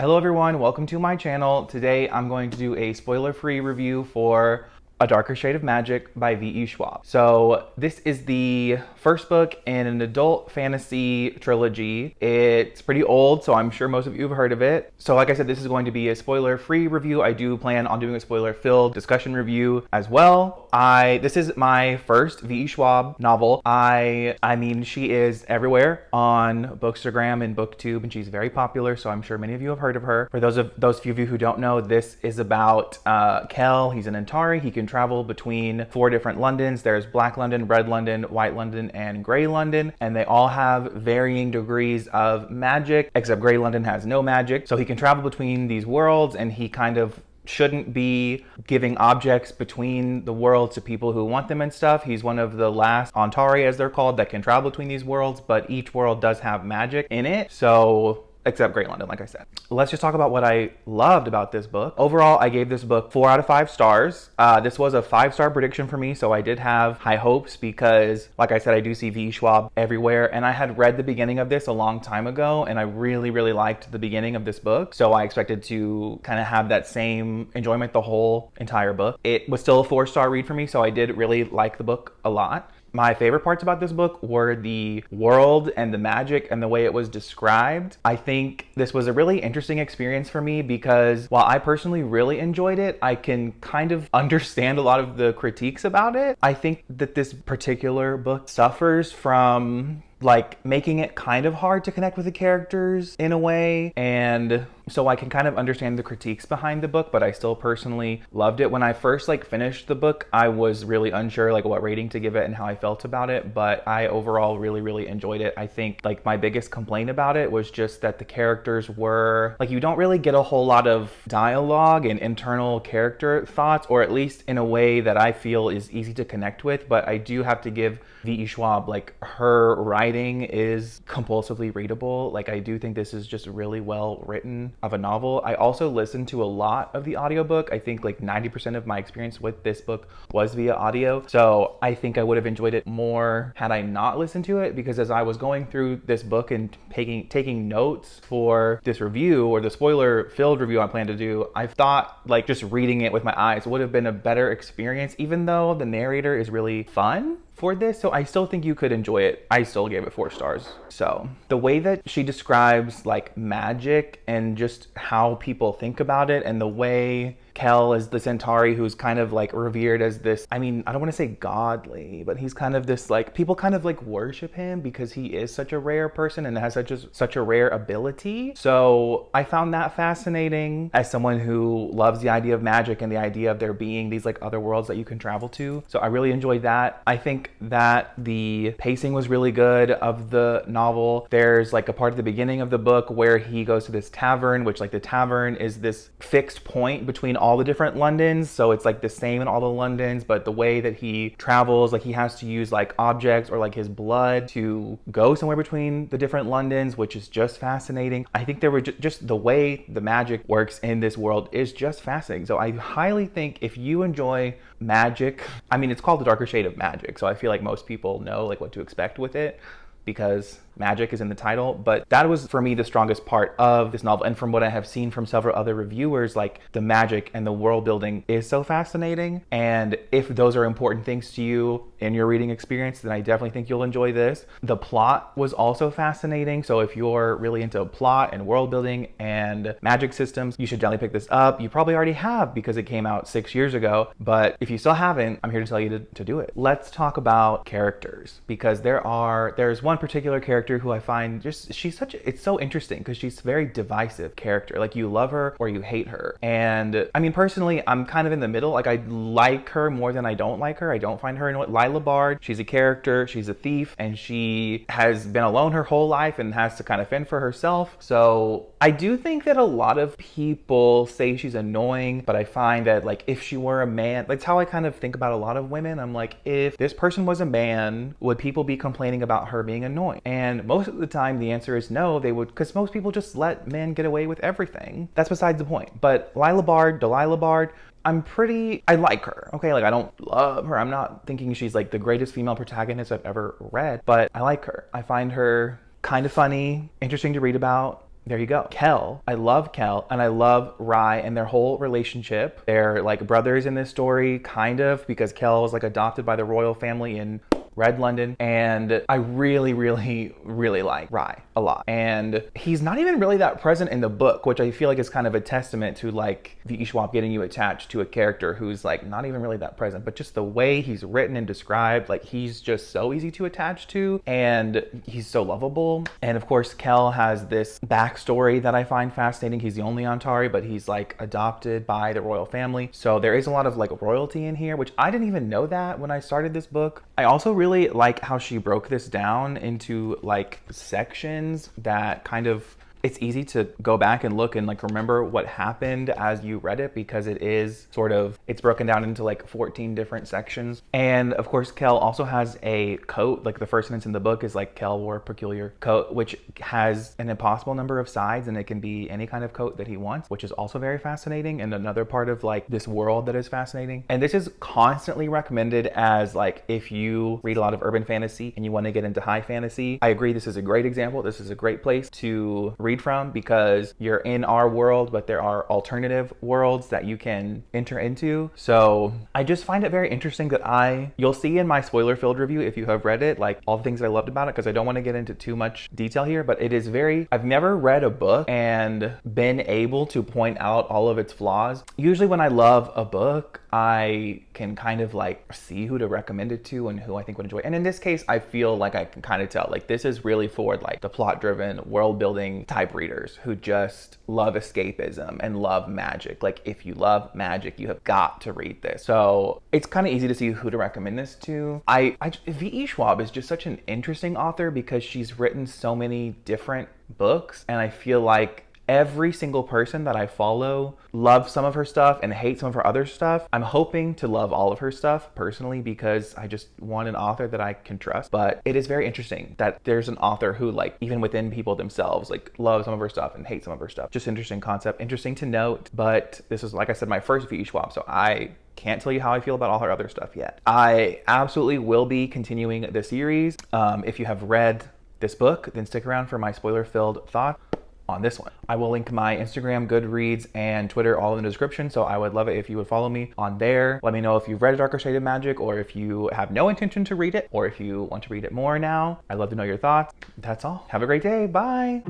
Hello everyone, welcome to my channel. Today I'm going to do a spoiler-free review for A Darker Shade of Magic by V.E. Schwab. So this is the first book in an adult fantasy trilogy. It's pretty old, so I'm sure most of you have heard of it. So like I said, this is going to be a spoiler-free review. I do plan on doing a spoiler-filled discussion review as well. This is my first V.E. Schwab novel. I mean, she is everywhere on Bookstagram and BookTube, and she's very popular, so I'm sure many of you have heard of her. For those few of you who don't know, this is about Kel. He's an Antari. He can travel between 4 different Londons. There's Black London, Red London, White London, and Grey London, and they all have varying degrees of magic, except Grey London has no magic. So he can travel between these worlds, and he kind of shouldn't be giving objects between the worlds to people who want them and stuff. He's one of the last Antari, as they're called, that can travel between these worlds, but each world does have magic in it. So except Grey London, like I said. Let's just talk about what I loved about this book. Overall, I gave this book 4 out of 5 stars. This was a 5-star prediction for me, so I did have high hopes because, like I said, I do see V. Schwab everywhere, and I had read the beginning of this a long time ago, and I really, really liked the beginning of this book, so I expected to kind of have that same enjoyment the whole entire book. It was still a 4-star read for me, so I did really like the book a lot. My favorite parts about this book were the world and the magic and the way it was described. I think this was a really interesting experience for me because while I personally really enjoyed it, I can kind of understand a lot of the critiques about it. I think that this particular book suffers from like making it kind of hard to connect with the characters in a way, and so I can kind of understand the critiques behind the book, but I still personally loved it. When I first finished the book, I was really unsure what rating to give it and how I felt about it, but I overall really enjoyed it. I think my biggest complaint about it was just that the characters were you don't really get a whole lot of dialogue and internal character thoughts, or at least in a way that I feel is easy to connect with. But I do have to give V.E. Schwab, her writing is compulsively readable. I do think this is just really well written of a novel. I also listened to a lot of the audiobook. I think 90% of my experience with this book was via audio. So I think I would have enjoyed it more had I not listened to it, because as I was going through this book and taking notes for this review, or the spoiler filled review I plan to do, I thought just reading it with my eyes would have been a better experience, even though the narrator is really fun for this. So I still think you could enjoy it. I still gave it 4 stars. So the way that she describes magic and just how people think about it, and the way Kel is the Centauri who's kind of revered as this, I mean, I don't want to say godly, but he's kind of this people kind of worship him because he is such a rare person and has such a rare ability. So I found that fascinating as someone who loves the idea of magic and the idea of there being these other worlds that you can travel to. So I really enjoyed that. I think that the pacing was really good of the novel. There's a part at the beginning of the book where he goes to this tavern, which the tavern is this fixed point between all the different Londons, so it's the same in all the Londons, but the way that he travels, he has to use objects or his blood to go somewhere between the different Londons, which is just fascinating. I think there were just the way the magic works in this world is just fascinating. So I highly think if you enjoy magic, I mean, it's called The Darker Shade of Magic, so I feel most people know what to expect with it, because magic is in the title. But that was for me the strongest part of this novel, and from what I have seen from several other reviewers, the magic and the world building is so fascinating. And if those are important things to you in your reading experience, then I definitely think you'll enjoy this. The plot was also fascinating, so if you're really into plot and world building and magic systems, you should definitely pick this up. You probably already have because it came out 6 years ago, but if you still haven't, I'm here to tell you to do it. Let's talk about characters, because there's one particular character who I find it's so interesting because she's a very divisive character. You love her or you hate her. And I mean, personally, I'm kind of in the middle. I like her more than I don't like her. I don't find her annoying. Lila Bard, she's a character, she's a thief, and she has been alone her whole life and has to kind of fend for herself. So I do think that a lot of people say she's annoying, but I find that if she were a man, that's how I kind of think about a lot of women. I'm if this person was a man, would people be complaining about her being annoying? And most of the time the answer is no, they would, because most people just let men get away with everything. That's besides the point. But Delilah Bard, I like her. Okay, I don't love her. I'm not thinking she's the greatest female protagonist I've ever read, but I like her. I find her kind of funny, interesting to read about, there you go. Kel. I love Kel and I love Rye and their whole relationship. They're like brothers in this story, kind of, because Kel was like adopted by the royal family in Red London, and I really, really, really like Rye a lot. And he's not even really that present in the book, which I feel like is kind of a testament to like V.E. Schwab getting you attached to a character who's like not even really that present, but just the way he's written and described, like he's just so easy to attach to and he's so lovable. And of course, Kel has this backstory that I find fascinating. He's the only Antari, but he's like adopted by the royal family. So there is a lot of like royalty in here, which I didn't even know that when I started this book. I also really like how she broke this down into like sections that kind of, it's easy to go back and look and like remember what happened as you read it, because it is sort of, it's broken down into like 14 different sections. And of course, Kel also has a coat. Like the first sentence in the book is like Kel wore a peculiar coat, which has an impossible number of sides, and it can be any kind of coat that he wants, which is also very fascinating and another part of like this world that is fascinating. And this is constantly recommended as like if you read a lot of urban fantasy and you want to get into high fantasy. I agree, this is a great example. This is a great place to read from, because you're in our world, but there are alternative worlds that you can enter into. So I just find it very interesting that you'll see in my spoiler filled review, if you have read it, like all the things I loved about it, because I don't want to get into too much detail here, but it is very, I've never read a book and been able to point out all of its flaws. Usually when I love a book, I can kind of like see who to recommend it to and who I think would enjoy it. And in this case, I feel like I can kind of tell, like this is really for like the plot driven world building type readers who just love escapism and love magic. Like if you love magic, you have got to read this. So it's kind of easy to see who to recommend this to. V.E. Schwab is just such an interesting author because she's written so many different books, and I feel like every single person that I follow loves some of her stuff and hates some of her other stuff. I'm hoping to love all of her stuff personally, because I just want an author that I can trust. But it is very interesting that there's an author who like even within people themselves like love some of her stuff and hate some of her stuff. Just interesting concept, interesting to note. But this is, like I said, my first V.E. Schwab, so I can't tell you how I feel about all her other stuff yet. I absolutely will be continuing the series. If you have read this book, then stick around for my spoiler-filled thoughts on this one. I will link my Instagram, Goodreads, and Twitter all in the description, so I would love it if you would follow me on there. Let me know if you've read A Darker Shade of Magic, or if you have no intention to read it, or if you want to read it more now. I'd love to know your thoughts. That's all. Have a great day. Bye.